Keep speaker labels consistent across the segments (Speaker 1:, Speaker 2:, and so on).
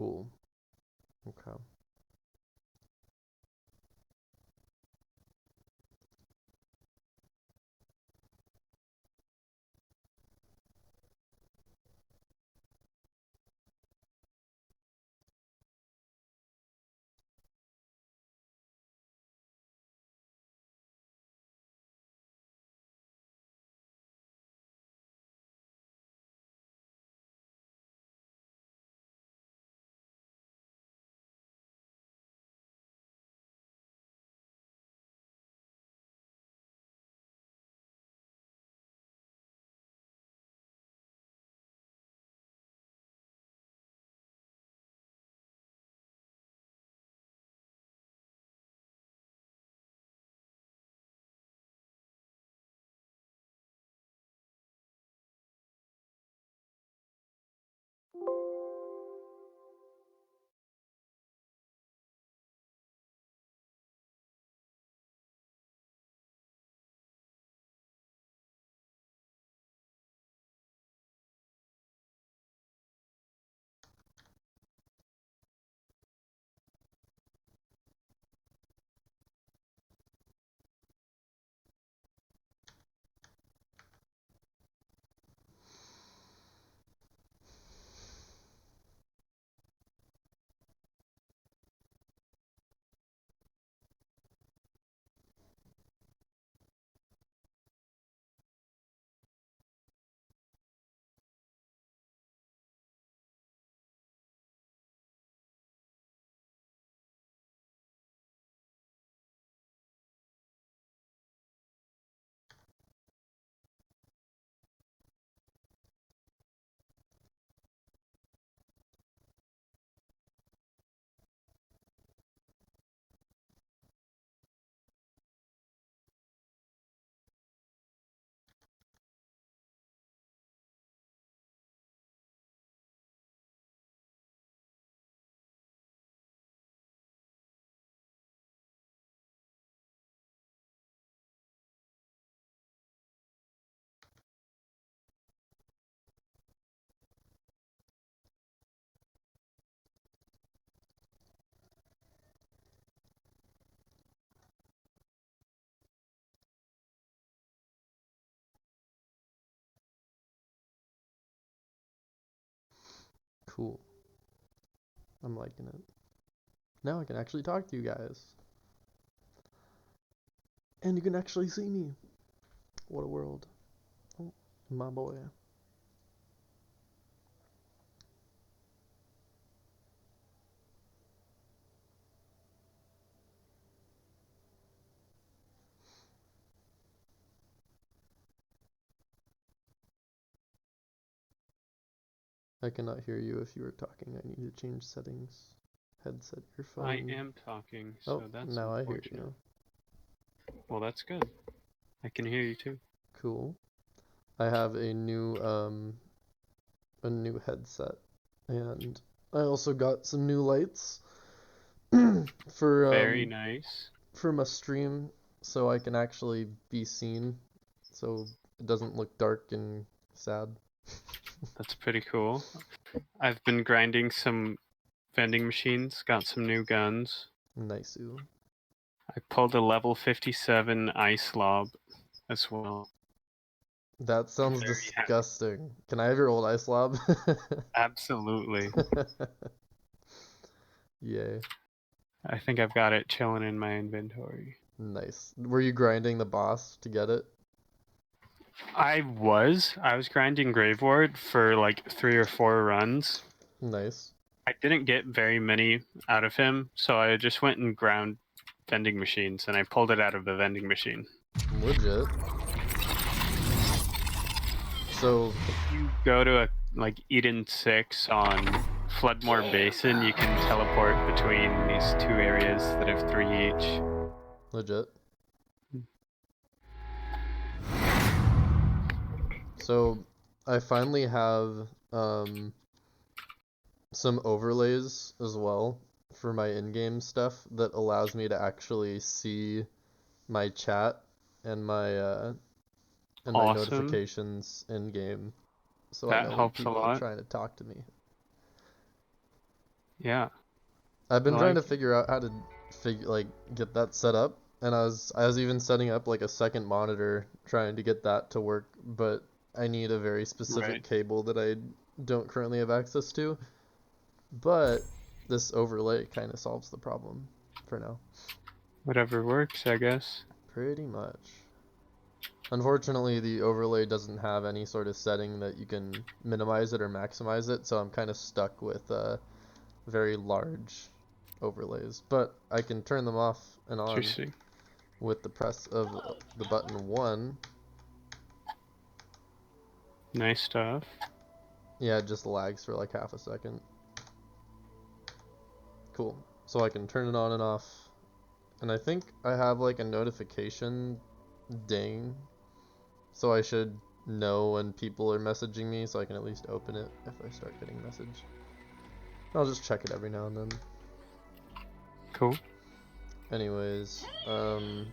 Speaker 1: Cool. Okay. Cool. I'm liking it. Now I can actually talk to you guys. And you can actually see me. What a world. Oh, my boy. I cannot hear you if you are talking. I need to change settings. Headset,
Speaker 2: I
Speaker 1: earphone.
Speaker 2: am talking,
Speaker 1: Oh,
Speaker 2: so that's
Speaker 1: now I hear
Speaker 2: unfortunate.
Speaker 1: you.
Speaker 2: Well, that's good. I can hear you too.
Speaker 1: Cool. I have a new headset, and I also got some new lights for
Speaker 2: Very nice.
Speaker 1: for my stream, so I can actually be seen, so it doesn't look dark and sad.
Speaker 2: That's pretty cool. I've been grinding some vending machines, got some new guns.
Speaker 1: Nice.
Speaker 2: I pulled a level 57 ice lob as well.
Speaker 1: That sounds
Speaker 2: Very happy.
Speaker 1: disgusting. Can I have your old ice lob?
Speaker 2: Absolutely.
Speaker 1: Yay.
Speaker 2: I think I've got it chilling in my inventory.
Speaker 1: Nice. Were you grinding the boss to get it?
Speaker 2: I was grinding Grave Ward for like 3 or 4 runs.
Speaker 1: Nice.
Speaker 2: I didn't get very many out of him, so I just went and ground vending machines and I pulled it out of the vending machine.
Speaker 1: Legit. So,
Speaker 2: If you go to a like Eden 6 on Floodmore Basin, you can teleport between these 2 areas that have 3 each.
Speaker 1: legit. So, I finally have some overlays as well for my in-game stuff that allows me to actually see my chat and my
Speaker 2: Awesome.
Speaker 1: notifications in game, so I
Speaker 2: That
Speaker 1: know when
Speaker 2: helps a
Speaker 1: people are
Speaker 2: lot.
Speaker 1: trying to talk to me.
Speaker 2: Yeah.
Speaker 1: I've been
Speaker 2: I
Speaker 1: trying to
Speaker 2: like
Speaker 1: figure out how to get that set up, and I was even setting up like a second monitor trying to get that to work, but I need a very specific
Speaker 2: Right.
Speaker 1: cable that I don't currently have access to. But this overlay kind of solves the problem for now.
Speaker 2: Whatever works, I guess.
Speaker 1: Pretty much. Unfortunately, the overlay doesn't have any sort of setting that you can minimize it or maximize it, so I'm kind of stuck with very large overlays. But I can turn them off and on
Speaker 2: Interesting.
Speaker 1: with the press of the button 1.
Speaker 2: Nice stuff.
Speaker 1: Yeah, it just lags for like half a second. Cool. So I can turn it on and off. And I think I have like a notification ding. So I should know when people are messaging me so I can at least open it if I start getting a message. I'll just check it every now and then.
Speaker 2: Cool.
Speaker 1: Anyways, I'll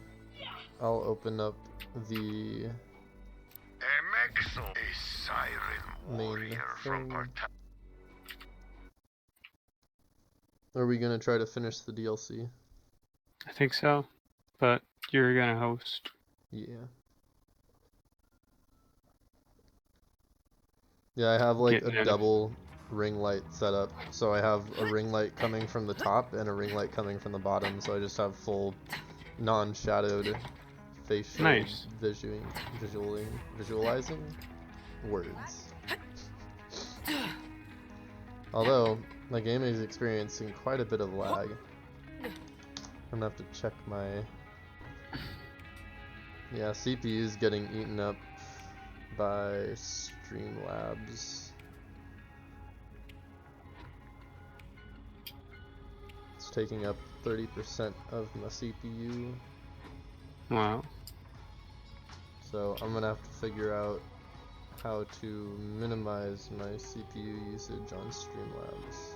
Speaker 1: open up the main thing. Are we gonna try to finish the DLC?
Speaker 2: I think so. But you're gonna host.
Speaker 1: Yeah. Yeah, I have like a
Speaker 2: Getting out of.
Speaker 1: double ring light set up. So I have a ring light coming from the top and a ring light coming from the bottom. So I just have full non-shadowed facial
Speaker 2: Nice.
Speaker 1: visualizing words. Although my game is experiencing quite a bit of lag. I'm gonna have to check my. Yeah, CPU is getting eaten up by Streamlabs. It's taking up 30% of my CPU.
Speaker 2: Wow.
Speaker 1: So I'm gonna have to figure out how to minimize my CPU usage on Streamlabs.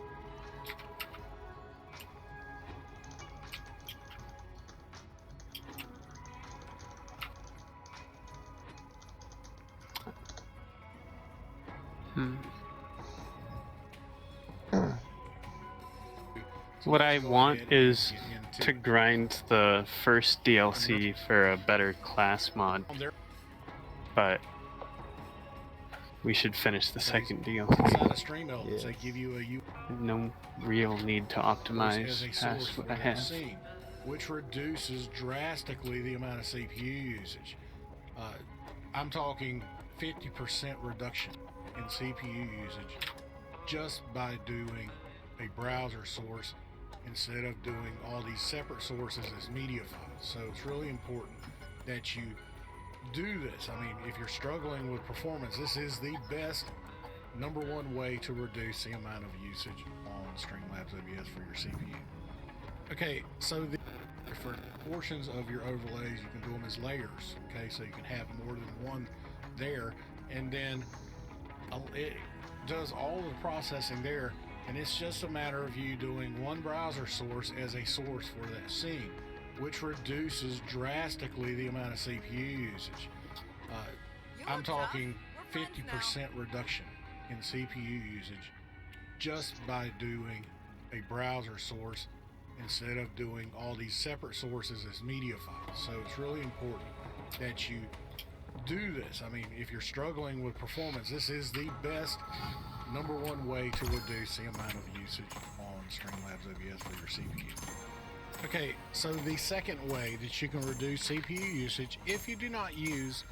Speaker 2: What I want is to grind the first DLC for a better class mod. But we should finish the second DLC.
Speaker 1: Yes.
Speaker 2: No real need to optimize past what I have.
Speaker 3: Which reduces drastically the amount of CPU usage. I'm talking 50% reduction in CPU usage just by doing a browser source instead of doing all these separate sources as media files. So it's really important that you do this. I mean, if you're struggling with performance, this is the best #1 way to reduce the amount of usage on Streamlabs OBS for your CPU. Okay, so the different portions of your overlays, you can do them as layers. Okay, so you can have more than one there, and then it does all the processing there, and it's just a matter of you doing one browser source as a source for that scene, which reduces drastically the amount of CPU usage. I'm talking 50% reduction in CPU usage just by doing a browser source instead of doing all these separate sources as media files. So it's really important that you do this. I mean, if you're struggling with performance, this is the best #1 way to reduce the amount of usage on Streamlabs OBS for your CPU. Okay, so the second way that you can reduce CPU usage, if you do not use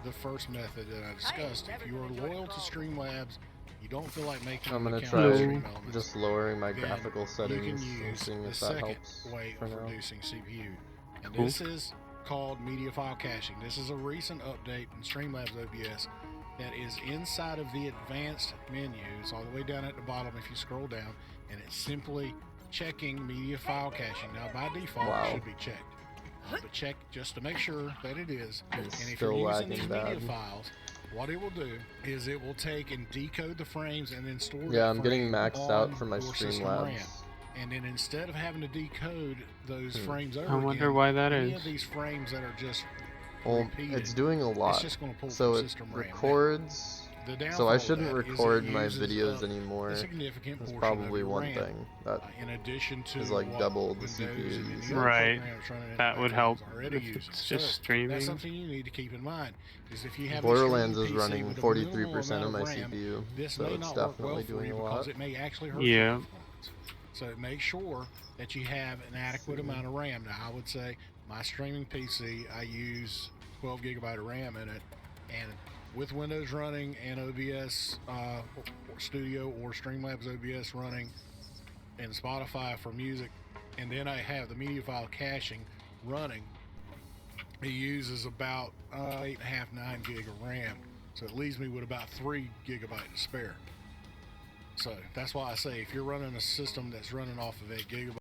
Speaker 3: the first method that I discussed, if you are loyal to Streamlabs, you don't feel like making
Speaker 1: I'm
Speaker 3: an
Speaker 1: gonna
Speaker 3: account
Speaker 1: try
Speaker 3: for Stream Elements,
Speaker 1: just lowering my
Speaker 3: then
Speaker 1: graphical settings
Speaker 3: you can
Speaker 1: and
Speaker 3: use
Speaker 1: seeing
Speaker 3: the
Speaker 1: if that
Speaker 3: second
Speaker 1: helps
Speaker 3: way
Speaker 1: for
Speaker 3: of
Speaker 1: now.
Speaker 3: reducing CPU. And
Speaker 2: Cool.
Speaker 3: this is called media file caching. This is a recent update in Streamlabs OBS that is inside of the advanced menu. It's all the way down at the bottom if you scroll down, and it's simply checking media file caching. Now by default
Speaker 1: Wow.
Speaker 3: it should be checked, but check just to make sure that it is.
Speaker 1: It's
Speaker 3: And if
Speaker 1: still
Speaker 3: you're using
Speaker 1: lagging
Speaker 3: these
Speaker 1: bad.
Speaker 3: media files, what it will do is it will take and decode the frames and then store
Speaker 1: Yeah,
Speaker 3: that
Speaker 1: I'm getting
Speaker 3: frame
Speaker 1: maxed
Speaker 3: on
Speaker 1: out for my
Speaker 3: your system RAM.
Speaker 1: Streamlabs.
Speaker 3: And then instead of having to decode those frames over
Speaker 2: I wonder
Speaker 3: again,
Speaker 2: why that
Speaker 3: any
Speaker 2: is.
Speaker 3: of these frames that are just
Speaker 1: Well,
Speaker 3: repeated,
Speaker 1: it's doing a
Speaker 3: it's
Speaker 1: lot.
Speaker 3: just going to pull
Speaker 1: So
Speaker 3: from
Speaker 1: it
Speaker 3: system RAM. Now,
Speaker 1: records
Speaker 3: The downfall
Speaker 1: So I
Speaker 3: of
Speaker 1: shouldn't
Speaker 3: that is it
Speaker 1: record my
Speaker 3: uses
Speaker 1: videos
Speaker 3: up
Speaker 1: anymore.
Speaker 3: a significant
Speaker 1: That's
Speaker 3: portion of
Speaker 1: probably
Speaker 3: your
Speaker 1: one
Speaker 3: RAM.
Speaker 1: thing that
Speaker 3: In addition to
Speaker 1: is like
Speaker 3: what
Speaker 1: double the
Speaker 3: Windows
Speaker 1: CPU
Speaker 3: and
Speaker 1: use.
Speaker 3: any other
Speaker 2: Right.
Speaker 3: programs running in the
Speaker 2: That would
Speaker 3: background
Speaker 2: help
Speaker 3: is already
Speaker 2: if
Speaker 3: using.
Speaker 2: it's just
Speaker 3: So
Speaker 2: streaming.
Speaker 3: that's something you need to keep in mind. Is if you have
Speaker 1: Borderlands
Speaker 3: a
Speaker 1: is
Speaker 3: streaming PC
Speaker 1: running
Speaker 3: with a
Speaker 1: 43%
Speaker 3: minimal
Speaker 1: of
Speaker 3: amount
Speaker 1: my
Speaker 3: of RAM,
Speaker 1: CPU,
Speaker 3: this
Speaker 1: so
Speaker 3: may
Speaker 1: it's
Speaker 3: not work well
Speaker 1: definitely
Speaker 3: for
Speaker 1: doing
Speaker 3: you
Speaker 1: a
Speaker 3: because
Speaker 1: lot.
Speaker 3: it may actually hurt
Speaker 2: Yeah.
Speaker 3: your performance. So make sure that you have an adequate amount of RAM. Now I would say my streaming PC, I use 12 gigabyte of RAM in it, and with Windows running and OBS or Studio or Streamlabs OBS running and Spotify for music, and then I have the media file caching running, it uses about 8.5, 9 gig of RAM. So it leaves me with about 3 gigabyte to spare. So that's why I say if you're running a system that's running off of 8 gigabytes,